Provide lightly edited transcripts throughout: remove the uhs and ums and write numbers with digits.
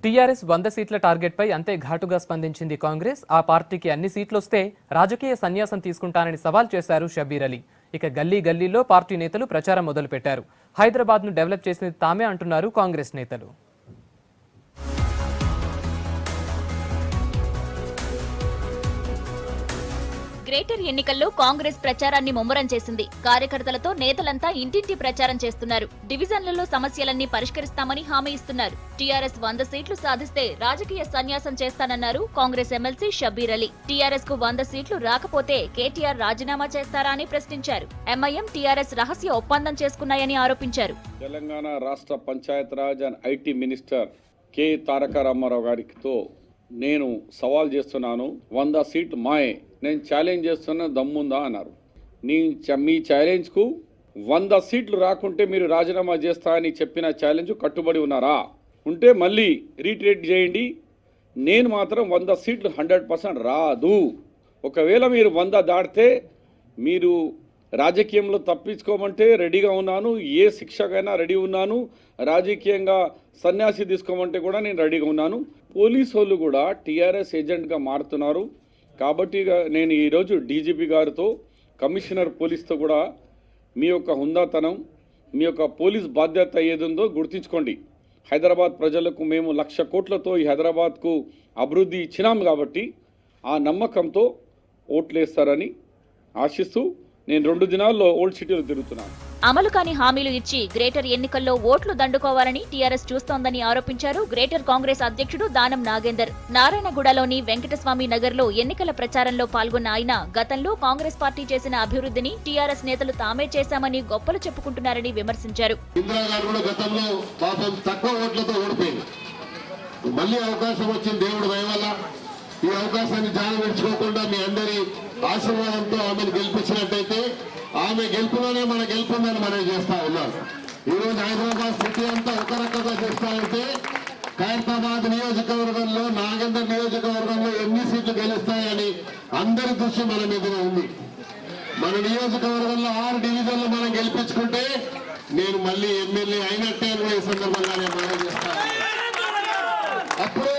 TRS 100 సీట్ల టార్గెట్పై అంతే ఘాటుగా స్పందించింది కాంగ్రెస్. ఆ పార్టీకి అన్ని సీట్లొస్తే రాజకీయ సన్యాసం తీసుకుంటానని సవాల్ చేశారు షబ్బీర్ అలీ. ఇక గల్లీ గల్లీలో పార్టీ నేతలు ప్రచారం మొదలుపెట్టారు. హైదరాబాద్ను డెవలప్ చేసింది తామే అంటున్నారు కాంగ్రెస్ నేతలు. గ్రేటర్ ఎన్నికల్లో కాంగ్రెస్ ప్రచారాన్ని ముమ్మరం చేసింది. కార్యకర్తలతో నేతలంతా ఇంటింటి ప్రచారం చేస్తున్నారు. డివిజన్లలో సమస్యలన్నీ పరిష్కరిస్తామని హామీ ఇస్తున్నారు. టీఆర్ఎస్ 100 సీట్లు సాధిస్తే రాజకీయ సన్యాసం చేస్తానన్నారు కాంగ్రెస్ ఎమ్మెల్సీ షబ్బీర్ అలీ. టీఆర్ఎస్ కు 100 సీట్లు రాకపోతే కేటీఆర్ రాజీనామా చేస్తారా అని ప్రశ్నించారు. ఎంఐఎం టీఆర్ఎస్ రహస్య ఒప్పందం చేసుకున్నాయని ఆరోపించారు. తెలంగాణ రాష్ట్ర Panchayati Raj and IT minister K Taraka Rama Rao గారితో నేను సవాల్ చేస్తున్నాను. 100 సీట్లు మాయే, నేను ఛాలెంజ్ చేస్తున్న దమ్ముందా అన్నారు. మీ ఛాలెంజ్కు 100 సీట్లు రాకుంటే మీరు రాజీనామా చేస్తా అని చెప్పిన ఛాలెంజ్ కట్టుబడి ఉన్నారా? ఉంటే మళ్ళీ రీట్రేట్ చేయండి. నేను మాత్రం 100 సీట్లు 100% రాదు. ఒకవేళ మీరు 100 దాటితే మీరు రాజకీయంలో తప్పించుకోమంటే రెడీగా ఉన్నాను. ఏ శిక్షకైనా రెడీ ఉన్నాను. రాజకీయంగా సన్యాసి తీసుకోమంటే కూడా నేను రెడీగా ఉన్నాను. పోలీసు వాళ్ళు కూడా టీఆర్ఎస్ ఏజెంట్గా మారుతున్నారు. కాబట్టి నేను ఈరోజు డీజీపీ గారితో, కమిషనర్ పోలీస్తో కూడా మీ యొక్క హుందాతనం, మీ యొక్క పోలీస్ బాధ్యత ఏదుందో గుర్తించుకోండి. హైదరాబాద్ ప్రజలకు మేము 1,00,000 కోట్లతో ఈ హైదరాబాద్కు అభివృద్ధి ఇచ్చినాం కాబట్టి ఆ నమ్మకంతో ఓట్లేస్తారని ఆశిస్తూ నేను 2 దినాల్లో ఓల్డ్ సిటీలో తిరుగుతున్నాను. అమలు కాని హామీలు ఇచ్చి గ్రేటర్ ఎన్నికల్లో ఓట్లు దండుకోవాలని టీఆర్ఎస్ చూస్తోందని ఆరోపించారు గ్రేటర్ కాంగ్రెస్ అధ్యక్షుడు దానం నాగేందర్. నారాయణగూడలోని వెంకటస్వామి నగర్ లో ఎన్నికల ప్రచారంలో పాల్గొన్న ఆయన గతంలో కాంగ్రెస్ పార్టీ చేసిన అభివృద్ధిని టీఆర్ఎస్ నేతలు తామే చేశామని గొప్పలు చెప్పుకుంటున్నారని విమర్శించారు. ఈ అవకాశాన్ని జారవిడ్చుకోకుండా మీ అందరి ఆశీర్వాదంతో ఆమెను గెలిపించినట్టయితే ఆమె గెలుపులోనే మన గెలుపుందని మనం చేస్తా ఉన్నాం. ఈరోజు హైదరాబాద్ సిటీ అంతా ఒక రకంగా చేస్తా ఉంటే ఖైరతాబాద్ నియోజకవర్గంలో, నాగేందర్ నియోజకవర్గంలో ఎన్ని సీట్లు గెలుస్తాయని అందరి దృష్టి మన మీదనే ఉంది. మన నియోజకవర్గంలో 6 డివిజన్లు మనం గెలిపించుకుంటే నేను మళ్ళీ ఎమ్మెల్యే అయినట్టే ఈ సందర్భంగానే మనం చేస్తాను. అప్పుడు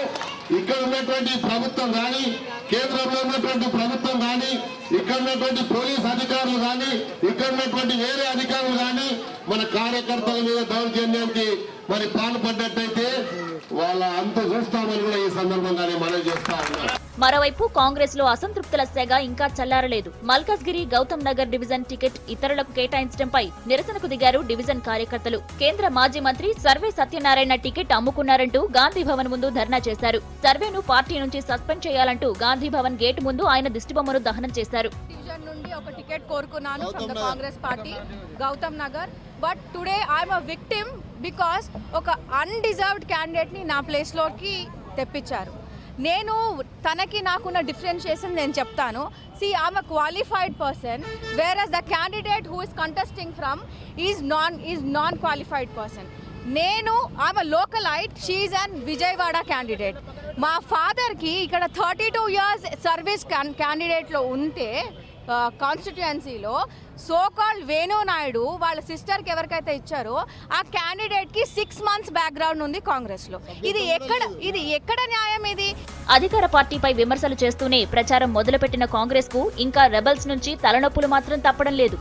ఇక్కడ ఉన్నటువంటి ప్రభుత్వం కానీ, కేంద్రంలో ఉన్నటువంటి ప్రభుత్వం కానీ, ఇక్కడ ఉన్నటువంటి పోలీస్ అధికారులు కానీ, ఇక్కడ ఉన్నటువంటి వేరే అధికారులు కానీ మన కార్యకర్తల మీద దౌర్జన్యానికి మరి పాల్పడ్డట్టయితే వాళ్ళ అంత చూస్తామని కూడా ఈ సందర్భంగానే మనం చేస్తా ఉన్నాం. మరోవైపు కాంగ్రెస్ లో అసంతృప్తుల సెగ ఇంకా చల్లారలేదు. మల్కాజ్గిరి, గౌతమ్ నగర్ డివిజన్ టికెట్ ఇతరులకు కేటాయించడంపై నిరసనకు దిగారు డివిజన్ కార్యకర్తలు. కేంద్ర మాజీ మంత్రి సర్వే సత్యనారాయణ టికెట్ అమ్ముకున్నారంటూ గాంధీ భవన్ ముందు ధర్నా చేశారు. సర్వేను పార్టీ నుంచి సస్పెండ్ చేయాలంటూ గాంధీ భవన్ గేటు ముందు ఆయన దిష్టిబొమ్మను దహనం చేశారు. డివిజన్ నుండి ఒక టికెట్ కోరుకున్నాను from the Congress party, Gautam Nagar. But today I'm a victim because ఒక అన్డిజర్వ్డ్ క్యాండిడేట్ ని నా ప్లేస్ లోకి తెప్పించారు. నేను తనకి నాకున్న డిఫరెన్షియేషన్ నేను చెప్తాను. See, I'm a qualified person, whereas the candidate who is contesting from is non-qualified person. I'm a localite, she is an Vijayawada candidate. మా ఫాదర్కి ఇక్కడ 32 years సర్వీస్ క్యాండిడేట్లో ఉంటే కాన్స్టిట్యుయెన్సీలో సో కాల్డ్ వేణు నాయుడు వాళ్ళ సిస్టర్కి ఎవరికైతే ఇచ్చారో ఆ క్యాండిడేట్కి 6 months బ్యాక్గ్రౌండ్ ఉంది కాంగ్రెస్లో. ఇది ఎక్కడ న్యాయం? ఇది అధికార పార్టీపై విమర్శలు చేస్తూనే ప్రచారం మొదలుపెట్టిన కాంగ్రెస్ కు ఇంకా రెబల్స్ నుంచి తలనొప్పులు మాత్రం తప్పడం లేదు.